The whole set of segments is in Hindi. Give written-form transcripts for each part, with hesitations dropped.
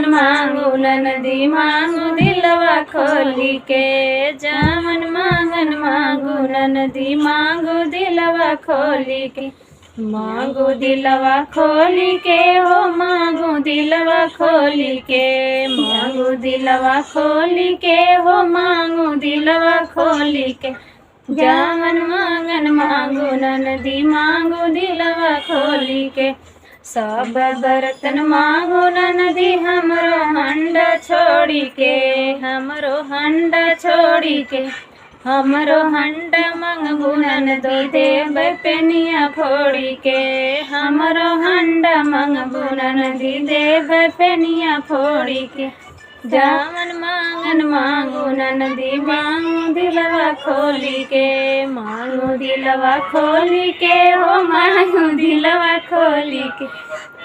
मांगन मांगू ननदी मांगू दिलवा खोली के। जावन मांगन मांगू ननदी मांगू दिलवा खोली के। मांगू दिलवा खोली के हो मांगू दिलवा खोली के। मांगू दिलवा खोली के हो मांगू दिलवा खोली के। जावन मांगन मांगू ननदी मांगू दिलवा खोली के। सब बर्तन मांगू ननदी हमरो हंडा छोड़ी के। हमरो हंडा छोड़ी के। हमरो हंडा मंगबू ननदी देव पेनिया फोड़ी के। हमरो हंडा मंगबू ननदी देव पेनिया फोड़ी के। जावन मांगन मांगू ननदी मांगू दिलवा खोली के। मांगू दिलवा खोली के हो मांगू दिलवा खोली के।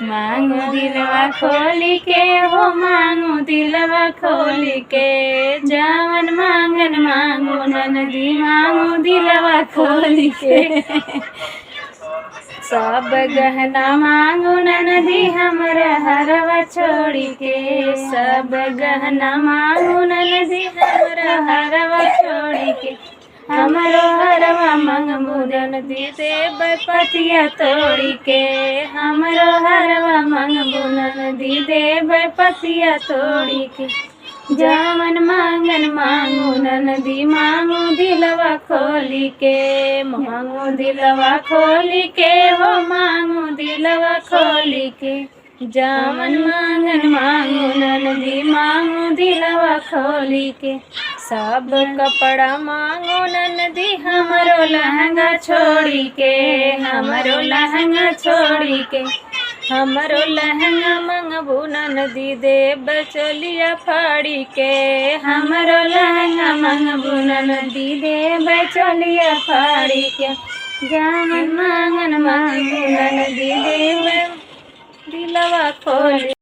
मांगू दिलवा खोली के हो मांगू दिलवा खोली के। जावन मांगन मांगू ननदी मांगू दिलवा खोली के। सब गहना मांगू ननदी हमरा हरवा छोड़ी के। सब गहना मांगू ननदी हमरा हरवा छोड़ी के। हमरो हरवा मंगबू ननदी देव पतिया तोड़ी के। हमरो हरवा मंगबू ननदी देव पतिया तोड़ी के। जावन मांगन मांगू ननदी मांगू दिलवा खोली के। मांगू दिलवा खोली के हो मांगू दिलवा खोली के। जावन मांगन मांगू ननदी मांगू दिलवा खोली के। सब कपड़ा मांगू ननदी हमरो लहंगा छोड़ी के। हमरो लहंगा छोड़ी के। हमरो लहंगा मंगबू ननदी देव चोलिया फाड़ी के। हमरो लहंगा मंगबू ननदी देव चोलिया फाड़ी के। जावन मांगन मांगू ननदी देव दिलवा खोली।